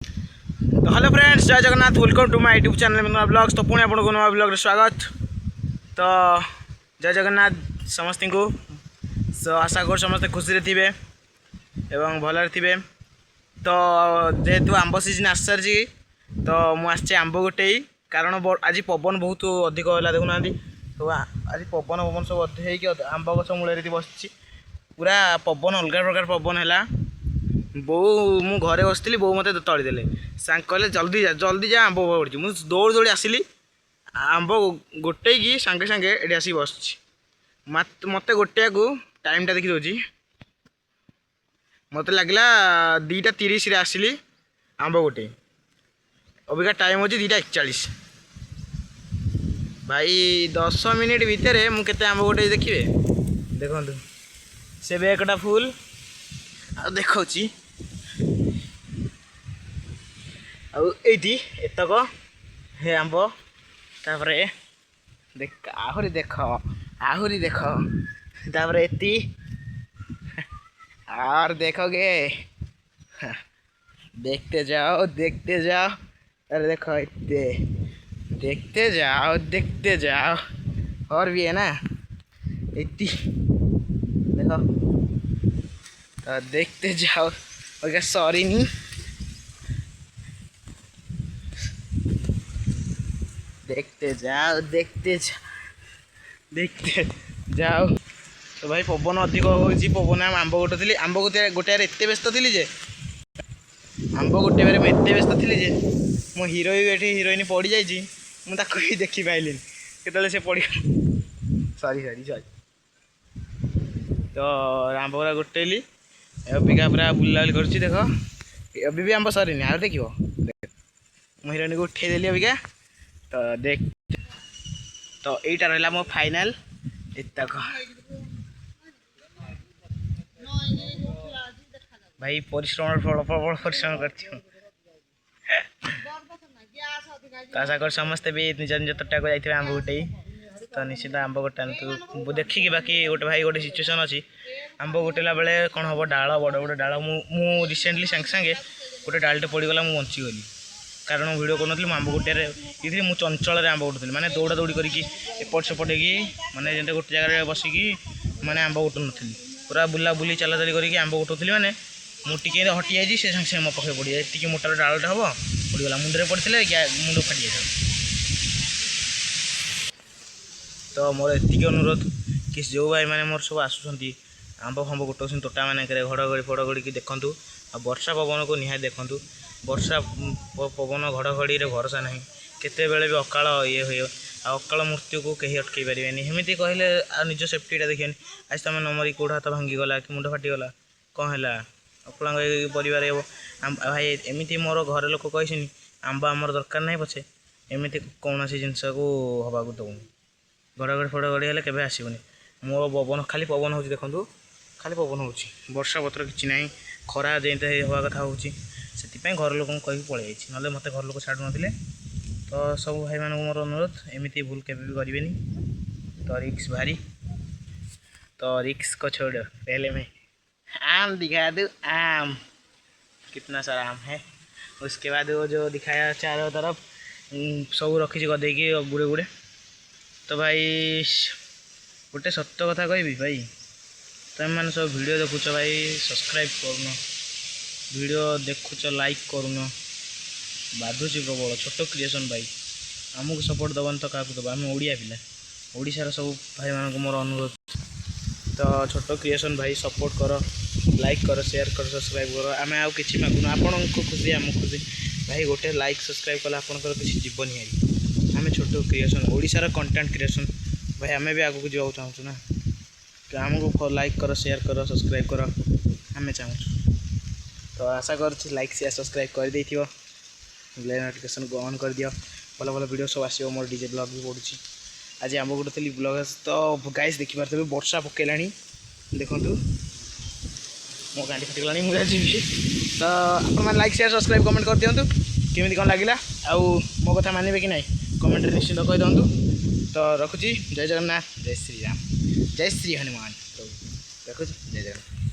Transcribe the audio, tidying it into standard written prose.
तो hello friends, जय Jagannath. Welcome to my YouTube channel Nua blogs. तो पुणी आपको नुआ ब्लॉग स्वागत। तो जय जगन्नाथ समस्त को। सो आशा कर समस्ते खुशी थे एवं भलरे थे। तो जेहेतु आंब सीजन आस सारी तो मुझे आंब गोटे कारण आज पवन बहुत अधिक है देखुना। तो आज पवन पवन सब अधिक आंब गछ मूल बस पूरा पवन अलग प्रकार पवन है। बो मु घरे बसती बो मत तलीदे सांग कहले जल्दी जल्दी जा आंब पड़ी मुझे दौड़ दौड़ी आसली आंब गोटे की सांगे सांगे ये आसिक बस मत गोटे को टाइमटा देखी दूसरी मत लगला 2:30 आसली आंब गोटे अबिका टाइम हो 2:41 भाई 10 मिनिट भितर मुझे आंब गोटे देखिए देखु से बेगटा फुल आ देखा आईटी एतक हे आंब तापर देख आहरी देख तापर एति और देखोगे देखते जाओ अरे देखो इतने देखते जाओ और भी है ना इतनी देखो तो देखते जाओ ओके सॉरी नहीं देखते जाओ तो भाई पवन अधिक हो पवन आंब गोटे आंब गोटे एत व्यस्त थी जे आंब गोटे बारे मुझे एत व्यस्त थी जे मो हिरो ये हिरोइन पड़ जाइए मुझे देखी पाइल के से पड़ सॉरी तो आंब गुरा गोटेली अबिका पूरा बुलाबुली कर देख अभी भी आंब सरी आ देख मो हिरोइन को उठेदेली अबिका तो देख तो यहीटा रहा मो फाइनाल एतक भाई परिश्रम प्रबल परिश्रम कर आशा कर समस्ते भी निज निज तोटा को जाइए आंब गोटे तो निश्चित आंब गोटा देखिए बाकी गोटे भाई गोटे सिचुएसन अच्छी आंब गोटेला बेले कौन हम डाल बड़ बड़ डाल मु रिसेंटली सांगे सांगे गोटे डालटे पड़गला मुझे बंचीगली कारण भिड कर आंब गोटे ये मुझे चंचल आंब गोटुली मैंने दौड़ा दौड़ी करके एपट सेपट माने जैसे गोटे जगह बसिकी मैंने आंब गोटू नी पूरा बुला बुली चला चली करके आंब गोटुली मैंने मुझे हटि जाइए से सागे सागे मो पाखे पड़ जाए टी मोटार डालटा हम पड़गला मुंडे पड़ते मुंड फाटी जाए। तो मोर एति अनुरोध कि जो भाई मैंने मोर सब आसुँच आंब फांब गोटाऊँ तोटा मानक घड़घड़ी फड़घड़ी की देखूँ आ वर्षा पवन को निहाती देखूँ वर्षा पवन घड़घड़ी भरोसा ना केते बेले भी अकाल ये हुए अकाल मृत्यु को कहीं अटकई पारे एमती कहले निज सेफ्टीटा देखिए आज तुम नमरी गोड़ हाथ भांगीगला कि मुंड फाटीगला कौन है अकुला परिवार भाई एमती मोर घर लोक कही आंब आमर दरकार ना पछे एमती कौन जिनस को हवा को दौनी घड़घड़ी फड़घड़ी हेल्ले केवे आसबनी मोर पवन खाली पवन हो देखूँ खाली पवन हो वर्षा पत्र कि ना खरा जमी हवा कथा हो से घर लोक कही पलि ना मत घर लोक छाड़ू ना तो सब भाई मान मोर अनुरोध एमती भूल के करें तो रिक्स भारी तो रिक्स को छोड़ पहले मैं आम दिखा दूँ आम कितना सारा आम है उसके बाद वो जो दिखाया चारों तरफ सब रखी गदे की गुड़े गुड़े। तो भाई गोटे सत्य कथा कहबी भाई तुम मैंने सब वीडियो देखुच भाई सब्सक्राइब करूँ वीडियो देखुच लाइक करूँ बाधुची प्रबल छोट क्रिएसन भाई आमको सपोर्ट दबन तो क्या दबा आम ओडिया पिला ओडिशार सब भाई मान मोर अनुरोध तो छोट क्रिएसन भाई सपोर्ट कर लाइक कर शेयर कर सब्सक्राइब कर आम आउ कि मागुन आपण खुशी आम खुशी भाई गोटे लाइक सब्सक्राइब कले आपंकर किसी जीवन ही आम छोट क्रिएसन ओडिशार कंटेंट क्रिएसन भाई आम भी आगू जावा चाहूँ ना तो आमको लाइक कर शेयर कर सब्सक्राइब कर आम चाहूँ तो आशा कर लाइक शेयर सब्सक्राइब कर दे बेल नोटिफिकेशन को ऑन कर दियो भल भल वीडियो सब आसो मोर डीजे ब्लॉग भी पड़ुची आज आंब गोटे ब्लॉग तो गाइस देखी पारे वर्षा पकेला देखूँ मो गाड़ी फटिगला मुझे जी तो आप लाइक शेयर सब्सक्राइब कमेंट कर दिंतु केमी कौन लगे आउ मो कथा मानवे कि ना कमेंट निश्चित कही दिंतु तो रखुची जय जगन्नाथ जय श्री राम जय श्री हनुमान तो रखुची जय जगन्नाथ।